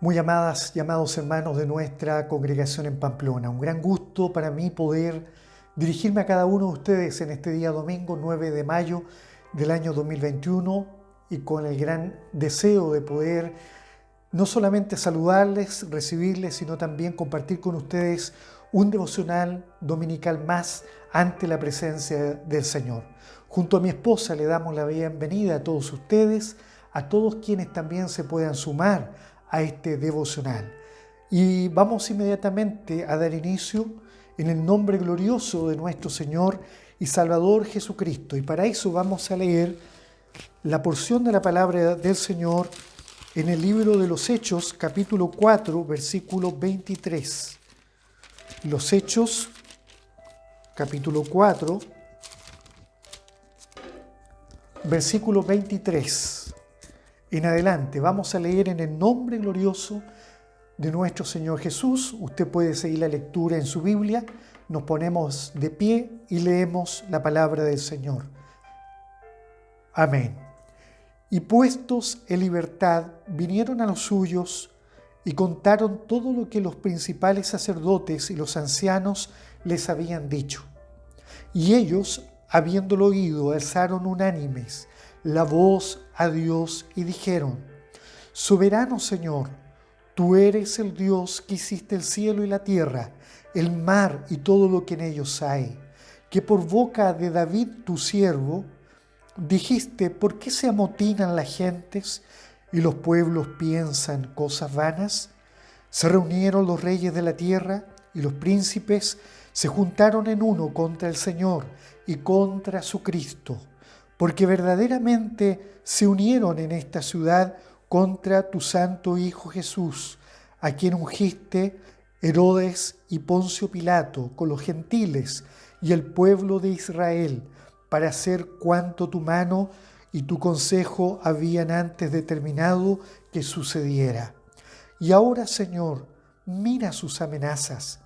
Muy amadas y amados hermanos de nuestra congregación en Pamplona, un gran gusto para mí poder dirigirme a cada uno de ustedes en este día domingo 9 de mayo del año 2021 y con el gran deseo de poder no solamente saludarles, recibirles, sino también compartir con ustedes un devocional dominical más ante la presencia del Señor. Junto a mi esposa le damos la bienvenida a todos ustedes, a todos quienes también se puedan sumar a este devocional. Y vamos inmediatamente a dar inicio en el nombre glorioso de nuestro Señor y Salvador Jesucristo. Y para eso vamos a leer la porción de la palabra del Señor en el libro de los Hechos, capítulo 4, versículo 23. Los Hechos, capítulo 4, versículo 23. En adelante vamos a leer en el nombre glorioso de nuestro Señor Jesús. Usted puede seguir la lectura en su Biblia. Nos ponemos de pie y leemos la palabra del Señor. Amén. Y puestos en libertad, vinieron a los suyos y contaron todo lo que los principales sacerdotes y los ancianos les habían dicho. Y ellos, habiéndolo oído, alzaron unánimes la voz a Dios y dijeron: Soberano Señor, tú eres el Dios que hiciste el cielo y la tierra, el mar y todo lo que en ellos hay, que por boca de David tu siervo dijiste: ¿por qué se amotinan las gentes y los pueblos piensan cosas vanas? Se reunieron los reyes de la tierra y los príncipes se juntaron en uno contra el Señor y contra su Cristo, porque verdaderamente se unieron en esta ciudad contra tu santo Hijo Jesús, a quien ungiste Herodes y Poncio Pilato con los gentiles y el pueblo de Israel, para hacer cuanto tu mano y tu consejo habían antes determinado que sucediera. Y ahora, Señor, mira sus amenazas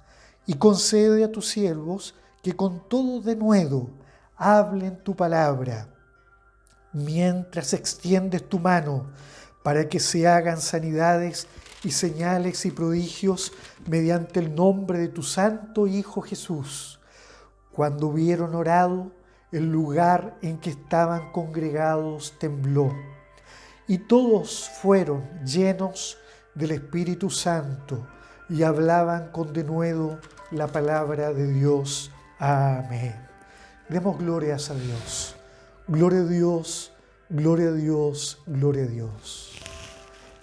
y concede a tus siervos que con todo denuedo hablen tu palabra, mientras extiendes tu mano para que se hagan sanidades y señales y prodigios mediante el nombre de tu santo Hijo Jesús. Cuando hubieron orado, el lugar en que estaban congregados tembló, y todos fueron llenos del Espíritu Santo y hablaban con denuedo la palabra de Dios. Amén. Demos glorias a Dios. Gloria a Dios, gloria a Dios, gloria a Dios.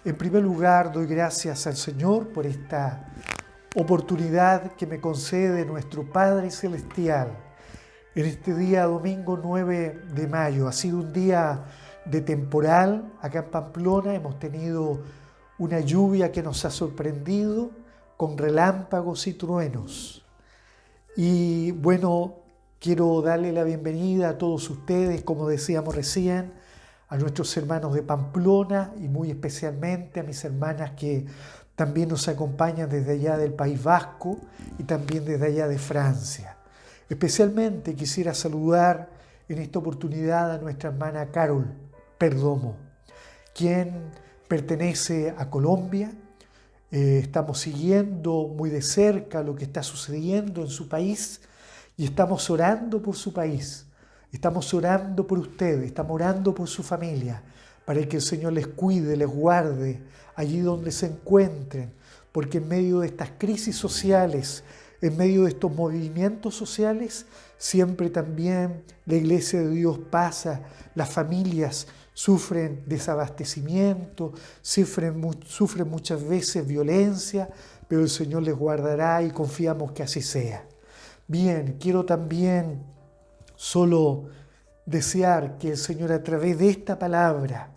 En primer lugar, doy gracias al Señor por esta oportunidad que me concede nuestro Padre Celestial en este día domingo 9 de mayo. Ha sido un día de temporal acá en Pamplona. Hemos tenido una lluvia que nos ha sorprendido con relámpagos y truenos. Y bueno, quiero darle la bienvenida a todos ustedes, como decíamos recién, a nuestros hermanos de Pamplona y muy especialmente a mis hermanas que también nos acompañan desde allá del País Vasco y también desde allá de Francia. Especialmente quisiera saludar en esta oportunidad a nuestra hermana Carol Perdomo, quien pertenece a Colombia. Estamos siguiendo muy de cerca lo que está sucediendo en su país y estamos orando por su país. Estamos orando por ustedes, estamos orando por su familia, para que el Señor les cuide, les guarde allí donde se encuentren, porque en medio de estas crisis sociales, en medio de estos movimientos sociales, siempre también la Iglesia de Dios pasa, las familias sufren desabastecimiento, sufren muchas veces violencia, pero el Señor les guardará y confiamos que así sea. Bien, quiero también solo desear que el Señor a través de esta palabra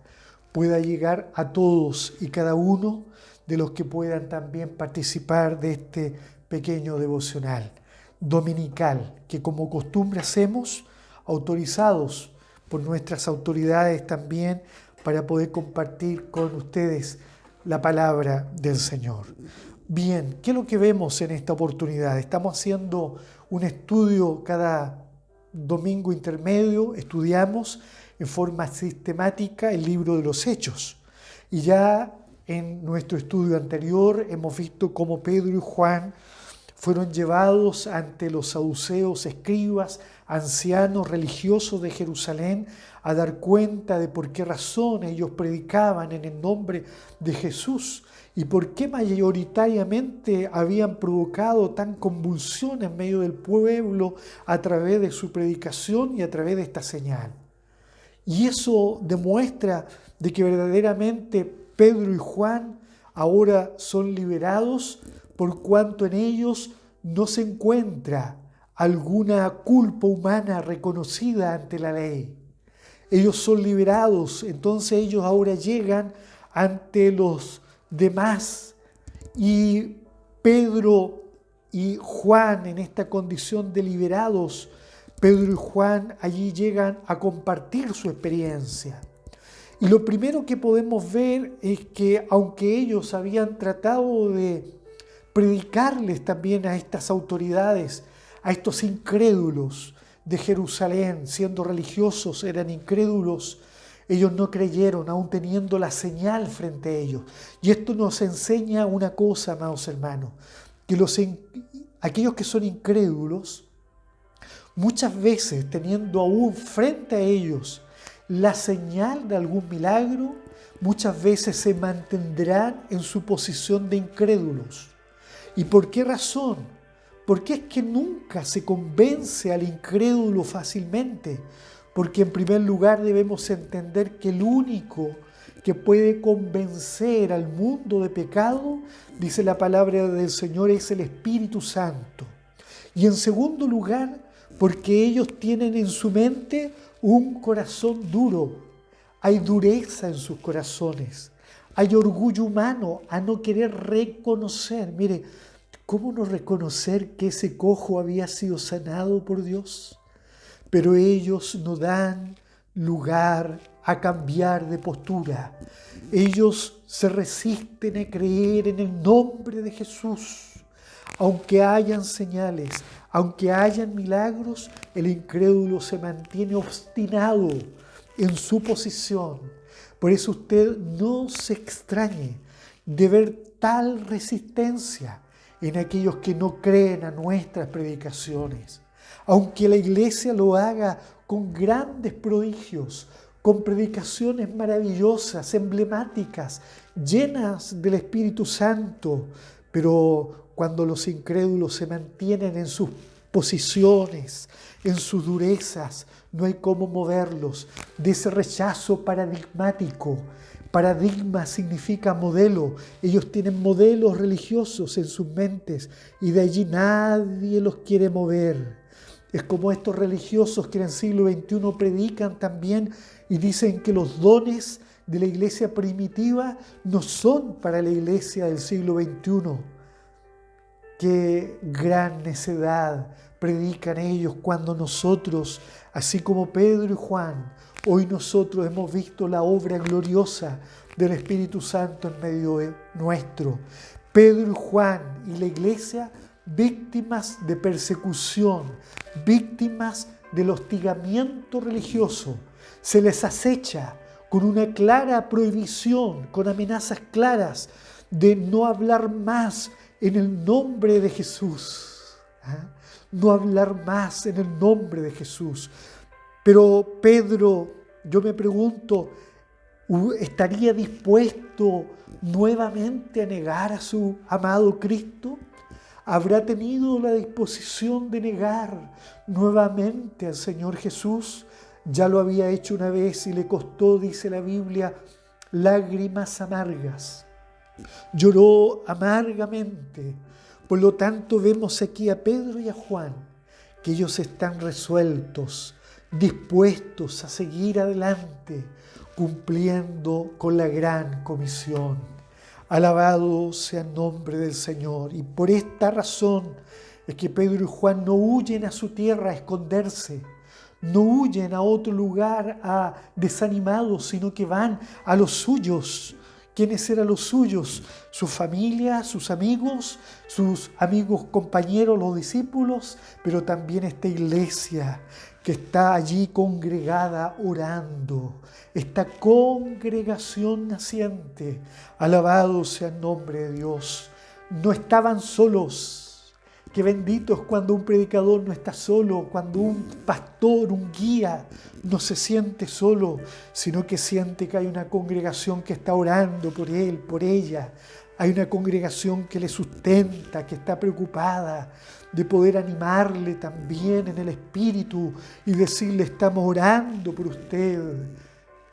pueda llegar a todos y cada uno de los que puedan también participar de este pequeño devocional dominical que como costumbre hacemos, autorizados por nuestras autoridades también para poder compartir con ustedes la palabra del Señor. Bien, ¿qué es lo que vemos en esta oportunidad? Estamos haciendo un estudio cada domingo intermedio, estudiamos en forma sistemática el libro de los Hechos. Y ya en nuestro estudio anterior hemos visto cómo Pedro y Juan fueron llevados ante los saduceos, escribas, ancianos religiosos de Jerusalén, a dar cuenta de por qué razón ellos predicaban en el nombre de Jesús y por qué mayoritariamente habían provocado tan convulsión en medio del pueblo a través de su predicación y a través de esta señal. Y eso demuestra de que verdaderamente Pedro y Juan ahora son liberados por cuanto en ellos no se encuentra alguna culpa humana reconocida ante la ley. Ellos son liberados, entonces ellos ahora llegan ante los demás y Pedro y Juan en esta condición de liberados, Pedro y Juan allí llegan a compartir su experiencia. Y lo primero que podemos ver es que aunque ellos habían tratado de predicarles también a estas autoridades, a estos incrédulos de Jerusalén, siendo religiosos, eran incrédulos, ellos no creyeron, aún teniendo la señal frente a ellos. Y esto nos enseña una cosa, amados hermanos, que aquellos que son incrédulos, muchas veces teniendo aún frente a ellos la señal de algún milagro, muchas veces se mantendrán en su posición de incrédulos. ¿Y por qué razón? Porque es que nunca se convence al incrédulo fácilmente. Porque en primer lugar debemos entender que el único que puede convencer al mundo de pecado, dice la palabra del Señor, es el Espíritu Santo. Y en segundo lugar, porque ellos tienen en su mente un corazón duro. Hay dureza en sus corazones. Hay orgullo humano a no querer reconocer. Mire, ¿cómo no reconocer que ese cojo había sido sanado por Dios? Pero ellos no dan lugar a cambiar de postura. Ellos se resisten a creer en el nombre de Jesús. Aunque hayan señales, aunque hayan milagros, el incrédulo se mantiene obstinado en su posición. Por eso usted no se extrañe de ver tal resistencia en aquellos que no creen a nuestras predicaciones. Aunque la iglesia lo haga con grandes prodigios, con predicaciones maravillosas, emblemáticas, llenas del Espíritu Santo, pero cuando los incrédulos se mantienen en sus posiciones, en sus durezas, no hay cómo moverlos de ese rechazo paradigmático. Paradigma significa modelo. Ellos tienen modelos religiosos en sus mentes y de allí nadie los quiere mover. Es como estos religiosos que en el siglo XXI predican también y dicen que los dones de la iglesia primitiva no son para la iglesia del siglo XXI. Qué gran necedad predican ellos cuando nosotros, así como Pedro y Juan, hoy nosotros hemos visto la obra gloriosa del Espíritu Santo en medio nuestro. Pedro y Juan y la iglesia, víctimas de persecución, víctimas del hostigamiento religioso. Se les acecha con una clara prohibición, con amenazas claras de no hablar más en el nombre de Jesús. No hablar más en el nombre de Jesús. Pero Pedro, yo me pregunto, ¿estaría dispuesto nuevamente a negar a su amado Cristo? ¿Habrá tenido la disposición de negar nuevamente al Señor Jesús? Ya lo había hecho una vez y le costó, dice la Biblia, lágrimas amargas. Lloró amargamente. Por lo tanto, vemos aquí a Pedro y a Juan, que ellos están resueltos, dispuestos a seguir adelante, cumpliendo con la gran comisión. Alabado sea el nombre del Señor. Y por esta razón es que Pedro y Juan no huyen a su tierra a esconderse, no huyen a otro lugar desanimados, sino que van a los suyos ¿Quiénes eran los suyos? Su familia, sus amigos compañeros, los discípulos, pero también esta iglesia que está allí congregada orando, esta congregación naciente. Alabado sea el nombre de Dios. No estaban solos. Qué bendito es cuando un predicador no está solo, cuando un pastor, un guía, no se siente solo, sino que siente que hay una congregación que está orando por él, por ella. Hay una congregación que le sustenta, que está preocupada de poder animarle también en el espíritu y decirle: estamos orando por usted.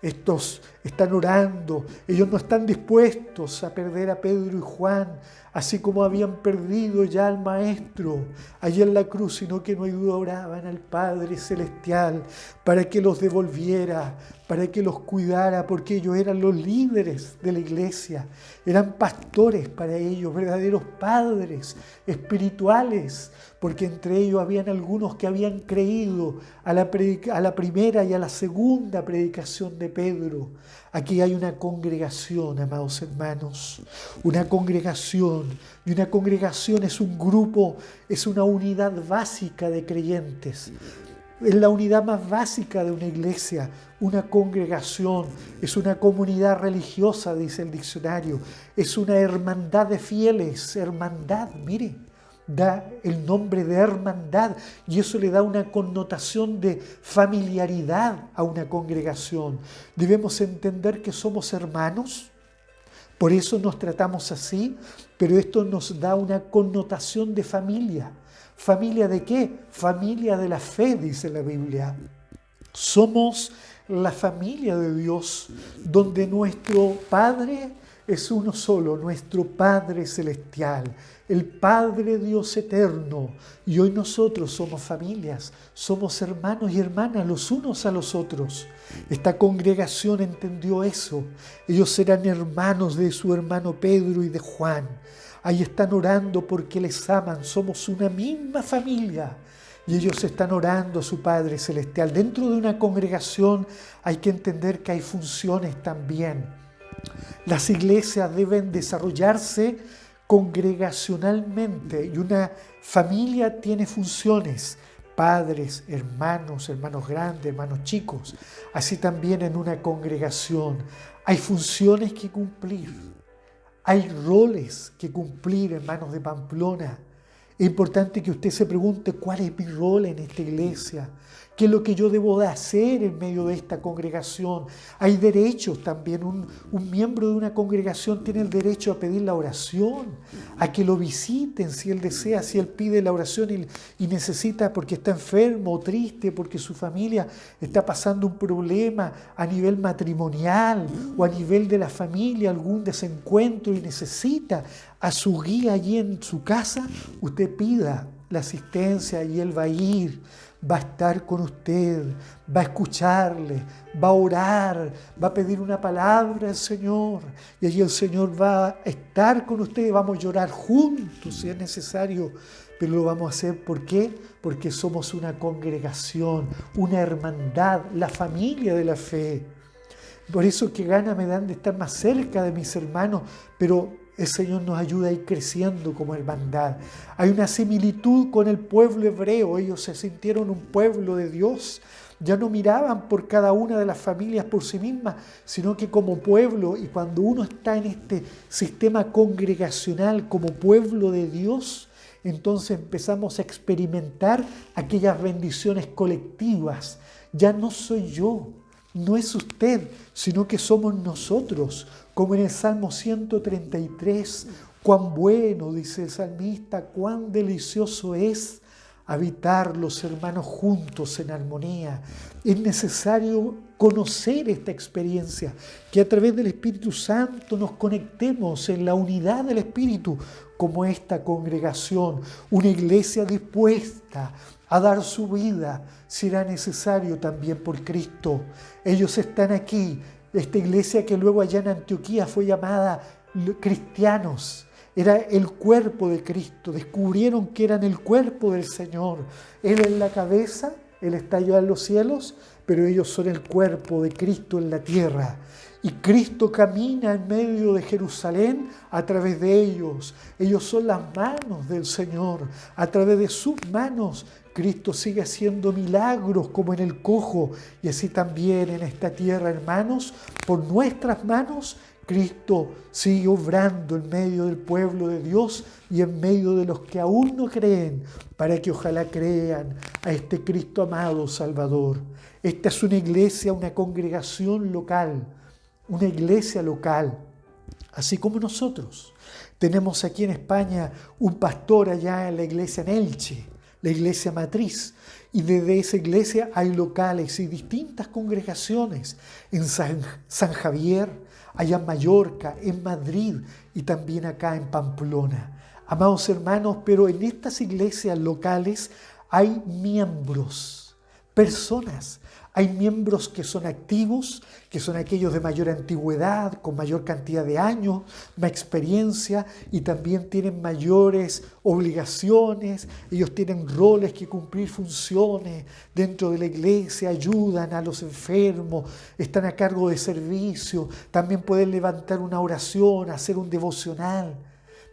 Estos están orando, ellos no están dispuestos a perder a Pedro y Juan, así como habían perdido ya al Maestro allí en la cruz, sino que no hay duda oraban al Padre Celestial para que los devolviera, para que los cuidara, porque ellos eran los líderes de la iglesia, eran pastores para ellos, verdaderos padres espirituales, porque entre ellos habían algunos que habían creído a la primera y a la segunda predicación de Pedro. Aquí hay una congregación, amados hermanos, una congregación, y una congregación es un grupo, es una unidad básica de creyentes. Es la unidad más básica de una iglesia. Una congregación es una comunidad religiosa, dice el diccionario. Es una hermandad de fieles. Hermandad, mire, da el nombre de hermandad y eso le da una connotación de familiaridad a una congregación. Debemos entender que somos hermanos, por eso nos tratamos así, pero esto nos da una connotación de familia. ¿Familia de qué? Familia de la fe, dice la Biblia. Somos la familia de Dios, donde nuestro Padre es uno solo, nuestro Padre Celestial, el Padre Dios eterno. Y hoy nosotros somos familias, somos hermanos y hermanas los unos a los otros. Esta congregación entendió eso. Ellos eran hermanos de su hermano Pedro y de Juan. Ahí están orando porque les aman, somos una misma familia. Y ellos están orando a su Padre Celestial. Dentro de una congregación hay que entender que hay funciones también. Las iglesias deben desarrollarse congregacionalmente y una familia tiene funciones. Padres, hermanos grandes, hermanos chicos. Así también en una congregación hay funciones que cumplir. Hay roles que cumplir, hermanos de Pamplona. Es importante que usted se pregunte: ¿cuál es mi rol en esta iglesia? ¿Qué es lo que yo debo de hacer en medio de esta congregación? Hay derechos también. Un miembro de una congregación tiene el derecho a pedir la oración, a que lo visiten si él desea, si él pide la oración y necesita porque está enfermo o triste, porque su familia está pasando un problema a nivel matrimonial o a nivel de la familia, algún desencuentro y necesita a su guía allí en su casa. Usted pida la asistencia y él va a ir. Va a estar con usted, va a escucharle, va a orar, va a pedir una palabra al Señor. Y allí el Señor va a estar con usted y vamos a llorar juntos si es necesario. Pero lo vamos a hacer, ¿por qué? Porque somos una congregación, una hermandad, la familia de la fe. Por eso que ganas me dan de estar más cerca de mis hermanos, pero el Señor nos ayuda a ir creciendo como hermandad. Hay una similitud con el pueblo hebreo. Ellos se sintieron un pueblo de Dios. Ya no miraban por cada una de las familias por sí mismas, sino que como pueblo. Y cuando uno está en este sistema congregacional como pueblo de Dios, entonces empezamos a experimentar aquellas bendiciones colectivas. Ya no soy yo, no es usted, sino que somos nosotros. Como en el Salmo 133, cuán bueno, dice el salmista, cuán delicioso es habitar los hermanos juntos en armonía. Es necesario conocer esta experiencia, que a través del Espíritu Santo nos conectemos en la unidad del Espíritu, como esta congregación, una iglesia dispuesta a dar su vida, si era necesario también por Cristo. Ellos están aquí. Esta iglesia que luego allá en Antioquía fue llamada cristianos, era el cuerpo de Cristo. Descubrieron que eran el cuerpo del Señor. Él es la cabeza, Él está allá en los cielos, pero ellos son el cuerpo de Cristo en la tierra. Y Cristo camina en medio de Jerusalén a través de ellos. Ellos son las manos del Señor. A través de sus manos Cristo sigue haciendo milagros como en el cojo. Y así también en esta tierra, hermanos, por nuestras manos Cristo sigue obrando en medio del pueblo de Dios y en medio de los que aún no creen, para que ojalá crean a este Cristo amado Salvador. Esta es una iglesia, una congregación local, una iglesia local, así como nosotros. Tenemos aquí en España un pastor allá en la iglesia en Elche, la iglesia matriz, y desde esa iglesia hay locales y distintas congregaciones en San Javier, allá en Mallorca, en Madrid y también acá en Pamplona. Amados hermanos, pero en estas iglesias locales hay miembros, personas. Hay miembros que son activos, que son aquellos de mayor antigüedad, con mayor cantidad de años, más experiencia y también tienen mayores obligaciones. Ellos tienen roles que cumplir, funciones dentro de la iglesia, ayudan a los enfermos, están a cargo de servicio, también pueden levantar una oración, hacer un devocional,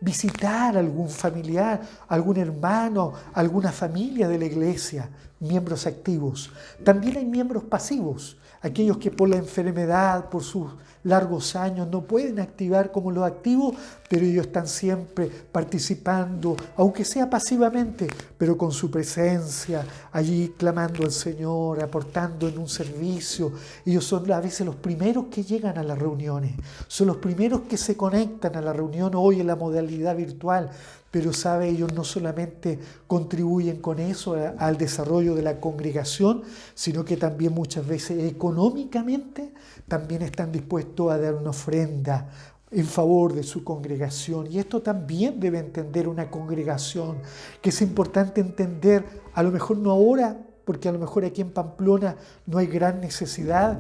visitar a algún familiar, algún hermano, alguna familia de la iglesia, miembros activos. También hay miembros pasivos, aquellos que por la enfermedad, por sus largos años, no pueden activar como los activos, pero ellos están siempre participando, aunque sea pasivamente, pero con su presencia, allí clamando al Señor, aportando en un servicio. Ellos son a veces los primeros que llegan a las reuniones, son los primeros que se conectan a la reunión hoy en la modalidad virtual. Pero sabe, ellos no solamente contribuyen con eso al desarrollo de la congregación, sino que también muchas veces económicamente también están dispuestos a dar una ofrenda en favor de su congregación. Y esto también debe entender una congregación, que es importante entender, a lo mejor no ahora, porque a lo mejor aquí en Pamplona no hay gran necesidad.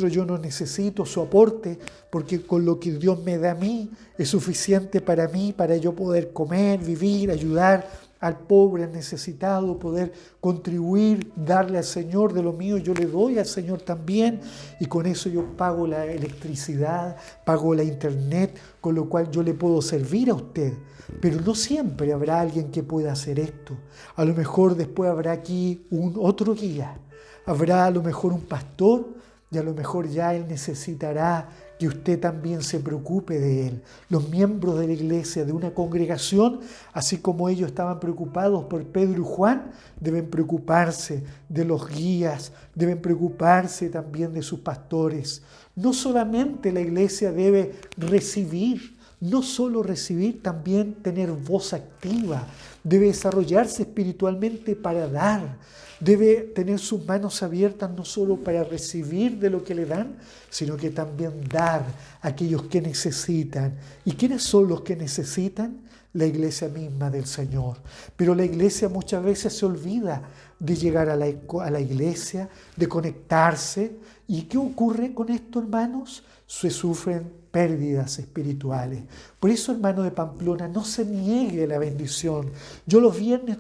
Yo no necesito su aporte, porque con lo que Dios me da a mí es suficiente para mí, para yo poder comer, vivir, ayudar al pobre, al necesitado, poder contribuir, darle al Señor de lo mío, yo le doy al Señor también, y con eso yo pago la electricidad, pago la internet, con lo cual yo le puedo servir a usted. Pero no siempre habrá alguien que pueda hacer esto. A lo mejor después habrá aquí otro guía, habrá a lo mejor un pastor, y a lo mejor ya él necesitará que usted también se preocupe de él. Los miembros de la iglesia, de una congregación, así como ellos estaban preocupados por Pedro y Juan, deben preocuparse de los guías, deben preocuparse también de sus pastores. No solamente la iglesia debe recibir, no solo recibir, también tener voz activa, debe desarrollarse espiritualmente para dar, debe tener sus manos abiertas no solo para recibir de lo que le dan, sino que también dar a aquellos que necesitan. ¿Y quiénes son los que necesitan? La iglesia misma del Señor. Pero la iglesia muchas veces se olvida de llegar a la iglesia, de conectarse. ¿Y qué ocurre con esto, hermanos? Se sufren pérdidas espirituales. Por eso, hermano de Pamplona, no se niegue la bendición. Yo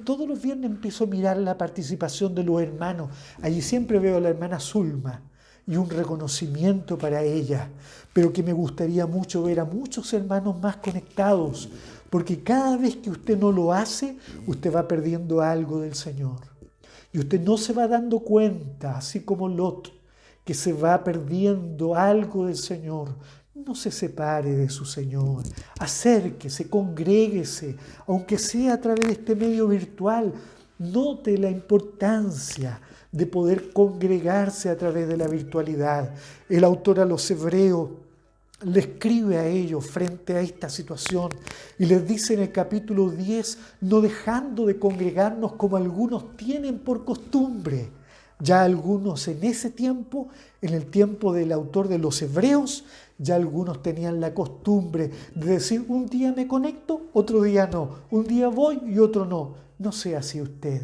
todos los viernes empiezo a mirar la participación de los hermanos. Allí siempre veo a la hermana Zulma y un reconocimiento para ella, pero que me gustaría mucho ver a muchos hermanos más conectados, porque cada vez que usted no lo hace, usted va perdiendo algo del Señor. Y usted no se va dando cuenta, así como Lot, que se va perdiendo algo del Señor. No se separe de su Señor, acérquese, congréguese, aunque sea a través de este medio virtual. Note la importancia de poder congregarse a través de la virtualidad. El autor a los Hebreos le escribe a ellos frente a esta situación y les dice en el capítulo 10, no dejando de congregarnos como algunos tienen por costumbre. Ya algunos en ese tiempo, en el tiempo del autor de los Hebreos, ya algunos tenían la costumbre de decir, un día me conecto, otro día no, un día voy y otro no. No sea así usted.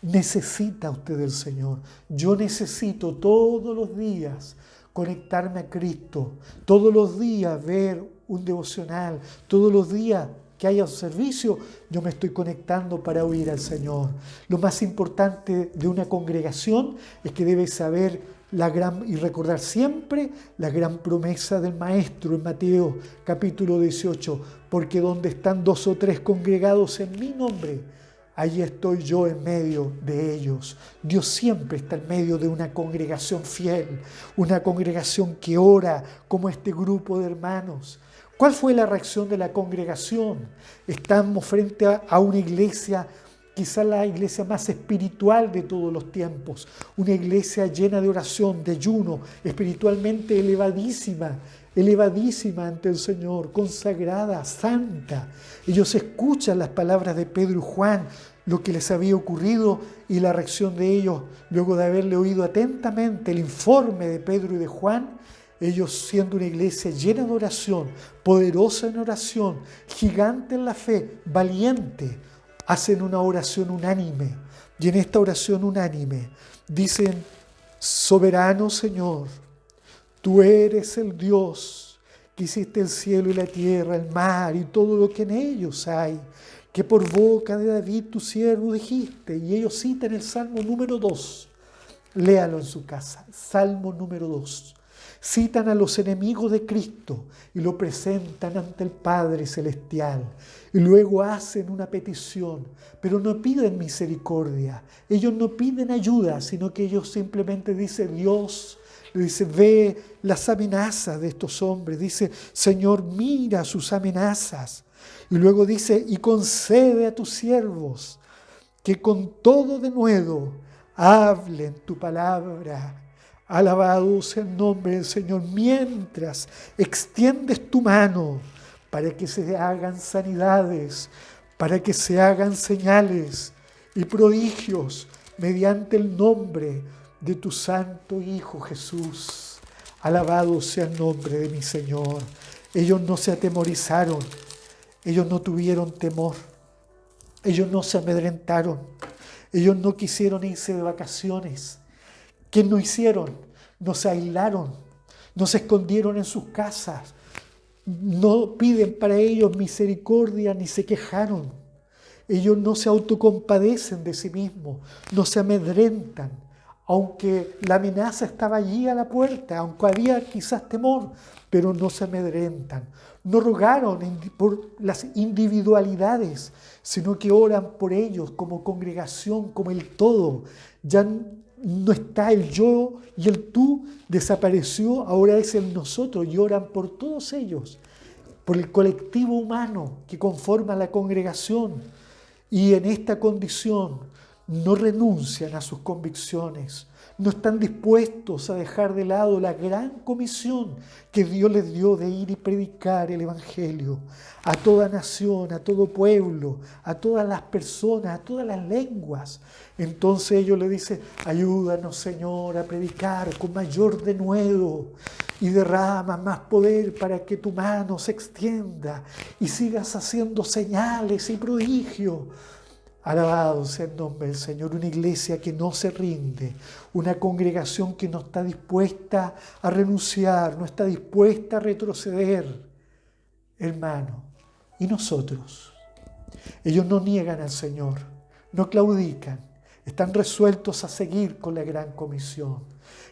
Necesita usted del Señor. Yo necesito todos los días conectarme a Cristo, todos los días ver un devocional, todos los días que haya un servicio, yo me estoy conectando para oír al Señor. Lo más importante de una congregación es que debe saber y recordar siempre la gran promesa del Maestro en Mateo capítulo 18, porque donde están 2 o 3 congregados en mi nombre, allí estoy yo en medio de ellos. Dios siempre está en medio de una congregación fiel, una congregación que ora como este grupo de hermanos. ¿Cuál fue la reacción de la congregación? Estamos frente a una iglesia, quizá la iglesia más espiritual de todos los tiempos, una iglesia llena de oración, de ayuno, espiritualmente elevadísima ante el Señor, consagrada, santa. Ellos escuchan las palabras de Pedro y Juan, lo que les había ocurrido y la reacción de ellos luego de haberle oído atentamente el informe de Pedro y de Juan. Ellos, siendo una iglesia llena de oración, poderosa en oración, gigante en la fe, valiente, hacen una oración unánime. Y en esta oración unánime dicen: soberano Señor, tú eres el Dios que hiciste el cielo y la tierra, el mar y todo lo que en ellos hay, que por boca de David tu siervo dijiste. Y ellos citan el Salmo número 2. Léalo en su casa, Salmo número 2. Citan a los enemigos de Cristo y lo presentan ante el Padre Celestial. Y luego hacen una petición, pero no piden misericordia. Ellos no piden ayuda, sino que ellos simplemente dicen: Dios, le dice, ve las amenazas de estos hombres. Dice: Señor, mira sus amenazas. Y luego dice: y concede a tus siervos que con todo denuedo hablen tu palabra. Alabado sea el nombre del Señor, mientras extiendes tu mano para que se hagan sanidades, para que se hagan señales y prodigios mediante el nombre de tu santo Hijo Jesús. Alabado sea el nombre de mi Señor. Ellos no se atemorizaron, ellos no tuvieron temor, ellos no se amedrentaron, ellos no quisieron irse de vacaciones. ¿Qué no hicieron? No se aislaron, no se escondieron en sus casas, no piden para ellos misericordia ni se quejaron. Ellos no se autocompadecen de sí mismos, no se amedrentan, aunque la amenaza estaba allí a la puerta, aunque había quizás temor, pero no se amedrentan. No rogaron por las individualidades, sino que oran por ellos como congregación, como el todo. Ya no está el yo y el tú, desapareció, ahora es el nosotros, y oran por todos ellos, por el colectivo humano que conforma la congregación. Y en esta condición no renuncian a sus convicciones, no están dispuestos a dejar de lado la gran comisión que Dios les dio de ir y predicar el Evangelio a toda nación, a todo pueblo, a todas las personas, a todas las lenguas. Entonces ellos le dicen: ayúdanos, Señor, a predicar con mayor denuedo y derrama más poder para que tu mano se extienda y sigas haciendo señales y prodigios. Alabado sea el nombre del Señor. Una iglesia que no se rinde, una congregación que no está dispuesta a renunciar, no está dispuesta a retroceder. Hermano, ¿y nosotros? Ellos no niegan al Señor, no claudican, están resueltos a seguir con la gran comisión.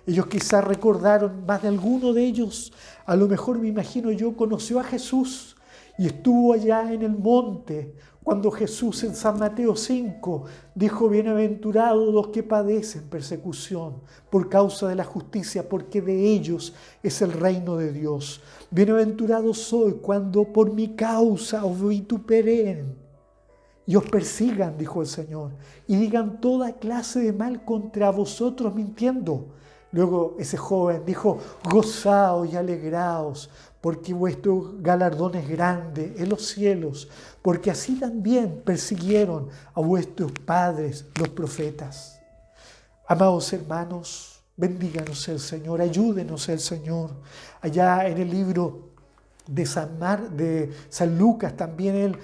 Ellos quizás recordaron, más de alguno de ellos, a lo mejor me imagino yo, conoció a Jesús y estuvo allá en el monte, cuando Jesús en San Mateo 5 dijo: bienaventurados los que padecen persecución por causa de la justicia, porque de ellos es el reino de Dios. Bienaventurados soy cuando por mi causa os vituperen y os persigan, dijo el Señor, y digan toda clase de mal contra vosotros mintiendo. Luego ese joven dijo: gozaos y alegraos, porque vuestro galardón es grande en los cielos, porque así también persiguieron a vuestros padres los profetas. Amados hermanos, bendíganos el Señor, ayúdenos el Señor. Allá en el libro de San Lucas también él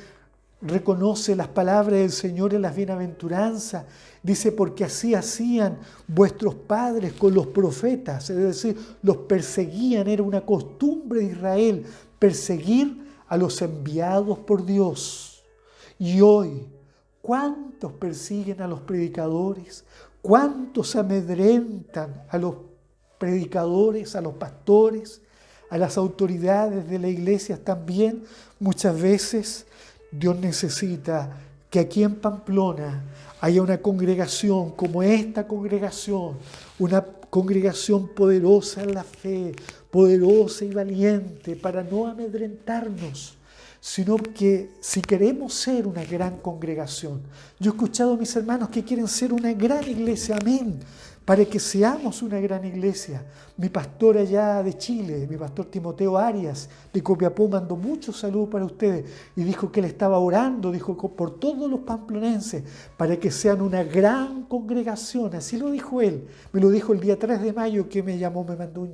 reconoce las palabras del Señor en las bienaventuranzas. Dice: porque así hacían vuestros padres con los profetas, es decir, los perseguían. Era una costumbre de Israel perseguir a los enviados por Dios. Y hoy, ¿cuántos persiguen a los predicadores? ¿Cuántos amedrentan a los predicadores, a los pastores, a las autoridades de la iglesia también. Muchas veces Dios necesita que aquí en Pamplona haya una congregación como esta congregación, una congregación poderosa en la fe, poderosa y valiente para no amedrentarnos, sino que si queremos ser una gran congregación, yo he escuchado a mis hermanos que quieren ser una gran iglesia, amén, para que seamos una gran iglesia. Mi pastor allá de Chile, mi pastor Timoteo Arias de Copiapó, mandó muchos saludos para ustedes y dijo que él estaba orando, dijo, por todos los pamplonenses, para que sean una gran congregación. Así lo dijo él, me lo dijo el día 3 de mayo que me llamó, me mandó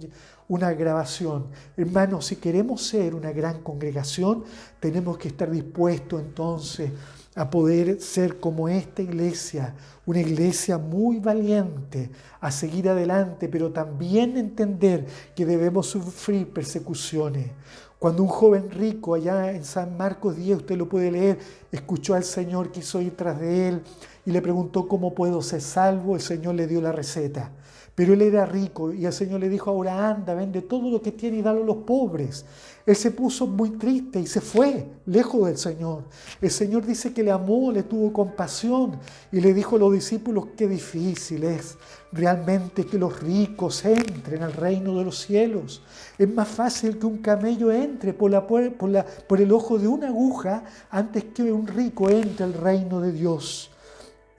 una grabación. Hermanos, si queremos ser una gran congregación, tenemos que estar dispuestos entonces a poder ser como esta iglesia, una iglesia muy valiente, a seguir adelante, pero también entender que debemos sufrir persecuciones. Cuando un joven rico allá en San Marcos 10, usted lo puede leer, escuchó al Señor, quiso ir tras de él y le preguntó cómo puedo ser salvo, el Señor le dio la receta. Pero él era rico y el Señor le dijo, ahora anda, vende todo lo que tiene y dalo a los pobres. Él se puso muy triste y se fue, lejos del Señor. El Señor dice que le amó, le tuvo compasión y le dijo a los discípulos, qué difícil es realmente que los ricos entren al reino de los cielos. Es más fácil que un camello entre por el ojo de una aguja antes que un rico entre al reino de Dios.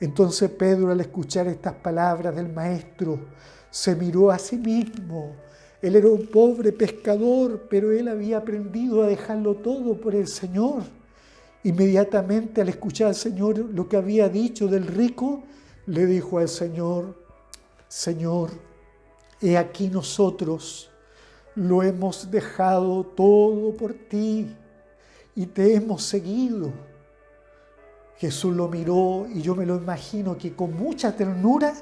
Entonces Pedro, al escuchar estas palabras del Maestro, se miró a sí mismo. Él era un pobre pescador, pero él había aprendido a dejarlo todo por el Señor. Inmediatamente, al escuchar al Señor lo que había dicho del rico, le dijo al Señor, Señor, he aquí nosotros lo hemos dejado todo por ti y te hemos seguido. Jesús lo miró y yo me lo imagino que con mucha ternura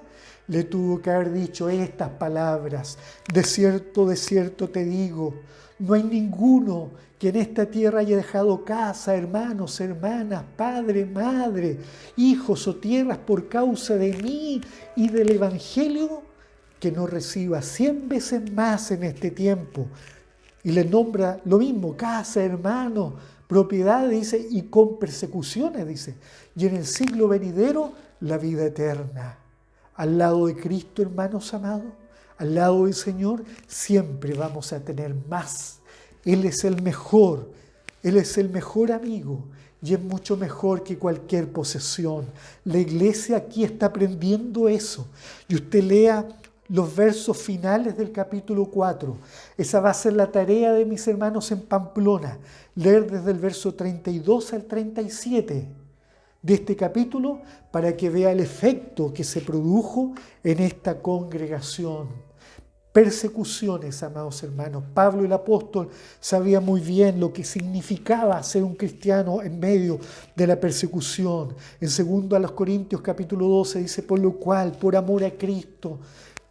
le tuvo que haber dicho estas palabras. De cierto te digo, no hay ninguno que en esta tierra haya dejado casa, hermanos, hermanas, padre, madre, hijos o tierras por causa de mí y del Evangelio, que no reciba 100 veces más en este tiempo. Y le nombra lo mismo, casa, hermanos, propiedad, dice, y con persecuciones, dice. Y en el siglo venidero, la vida eterna. Al lado de Cristo, hermanos amados, al lado del Señor, siempre vamos a tener más. Él es el mejor amigo y es mucho mejor que cualquier posesión. La iglesia aquí está aprendiendo eso. Y usted lea los versos finales del capítulo 4. Esa va a ser la tarea de mis hermanos en Pamplona, leer desde el verso 32 al 37 de este capítulo para que vea el efecto que se produjo en esta congregación. Persecuciones, amados hermanos. Pablo el apóstol sabía muy bien lo que significaba ser un cristiano en medio de la persecución. En 2 Corintios capítulo 12 dice, por lo cual, por amor a Cristo,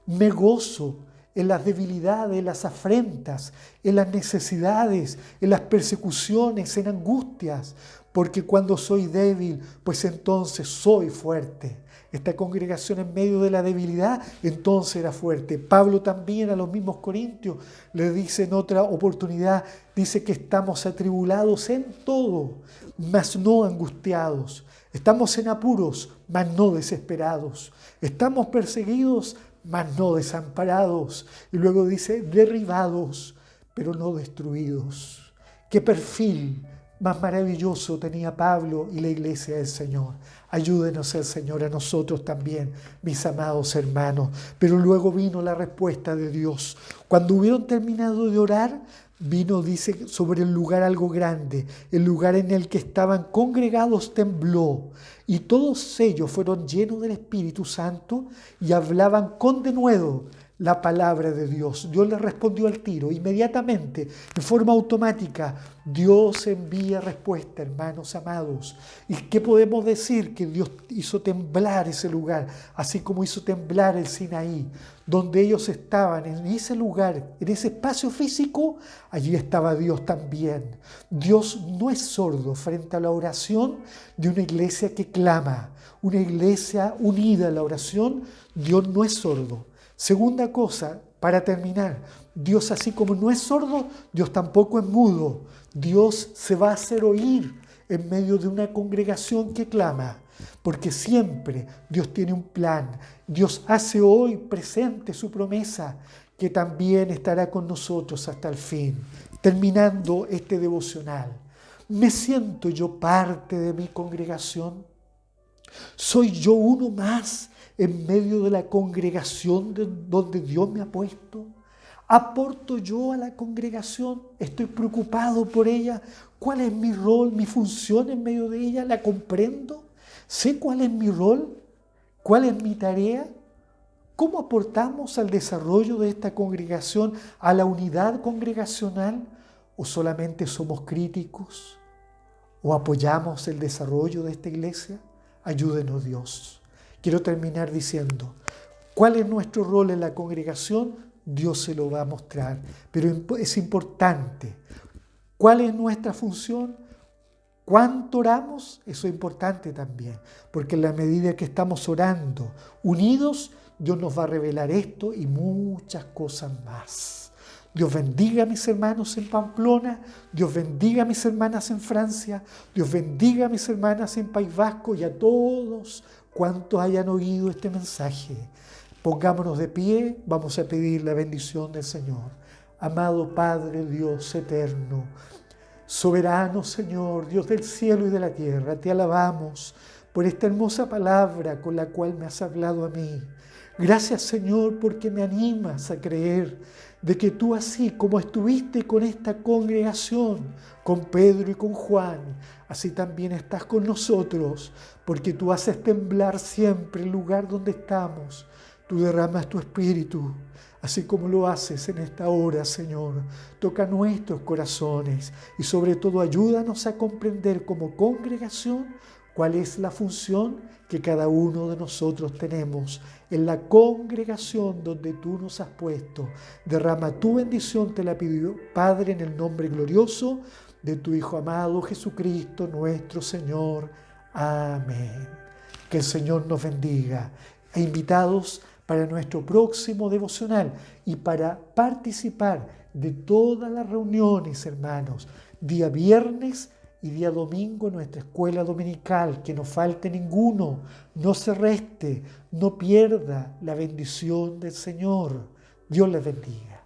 me gozo en las debilidades, en las afrentas, en las necesidades, en las persecuciones, en angustias, porque cuando soy débil, pues entonces soy fuerte. Esta congregación en medio de la debilidad, entonces era fuerte. Pablo también a los mismos corintios le dice en otra oportunidad, dice que estamos atribulados en todo, mas no angustiados. Estamos en apuros, mas no desesperados. Estamos perseguidos, mas no desamparados. Y luego dice, derribados, pero no destruidos. ¡Qué perfil más maravilloso tenía Pablo y la iglesia del Señor! Ayúdenos el Señor a nosotros también, mis amados hermanos. Pero luego vino la respuesta de Dios. Cuando hubieron terminado de orar, vino, dice, sobre el lugar algo grande. El lugar en el que estaban congregados tembló. Y todos ellos fueron llenos del Espíritu Santo y hablaban con denuedo la palabra de Dios. Dios les respondió al tiro, inmediatamente, de forma automática. Dios envía respuesta, hermanos amados. ¿Y qué podemos decir? Que Dios hizo temblar ese lugar, así como hizo temblar el Sinaí, donde ellos estaban, en ese lugar, en ese espacio físico, allí estaba Dios también. Dios no es sordo frente a la oración de una iglesia que clama, una iglesia unida a la oración. Dios no es sordo. Segunda cosa, para terminar, Dios, así como no es sordo, Dios tampoco es mudo. Dios se va a hacer oír en medio de una congregación que clama, porque siempre Dios tiene un plan. Dios hace hoy presente su promesa, que también estará con nosotros hasta el fin. Terminando este devocional, ¿me siento yo parte de mi congregación? ¿Soy yo uno más en medio de la congregación donde Dios me ha puesto? ¿Aporto yo a la congregación? ¿Estoy preocupado por ella? ¿Cuál es mi rol, mi función en medio de ella? ¿La comprendo? ¿Sé cuál es mi rol? ¿Cuál es mi tarea? ¿Cómo aportamos al desarrollo de esta congregación, a la unidad congregacional? ¿O solamente somos críticos? ¿O apoyamos el desarrollo de esta iglesia? Ayúdenos, Dios. Quiero terminar diciendo, ¿cuál es nuestro rol en la congregación? Dios se lo va a mostrar, pero es importante. ¿Cuál es nuestra función? ¿Cuánto oramos? Eso es importante también, porque en la medida que estamos orando unidos, Dios nos va a revelar esto y muchas cosas más. Dios bendiga a mis hermanos en Pamplona, Dios bendiga a mis hermanas en Francia, Dios bendiga a mis hermanas en País Vasco y a todos cuantos hayan oído este mensaje. Pongámonos de pie, vamos a pedir la bendición del Señor. Amado Padre, Dios eterno, soberano Señor, Dios del cielo y de la tierra, te alabamos por esta hermosa palabra con la cual me has hablado a mí. Gracias, Señor, porque me animas a creer de que tú, así como estuviste con esta congregación, con Pedro y con Juan, así también estás con nosotros, porque tú haces temblar siempre el lugar donde estamos. Tú derramas tu espíritu, así como lo haces en esta hora, Señor. Toca nuestros corazones y sobre todo ayúdanos a comprender como congregación cuál es la función que cada uno de nosotros tenemos en la congregación donde tú nos has puesto. Derrama tu bendición, te la pido, Padre, en el nombre glorioso de tu Hijo amado Jesucristo, nuestro Señor. Amén. Que el Señor nos bendiga. E invitados para nuestro próximo devocional y para participar de todas las reuniones, hermanos, día viernes y día domingo en nuestra escuela dominical, que no falte ninguno, no se reste, no pierda la bendición del Señor. Dios les bendiga.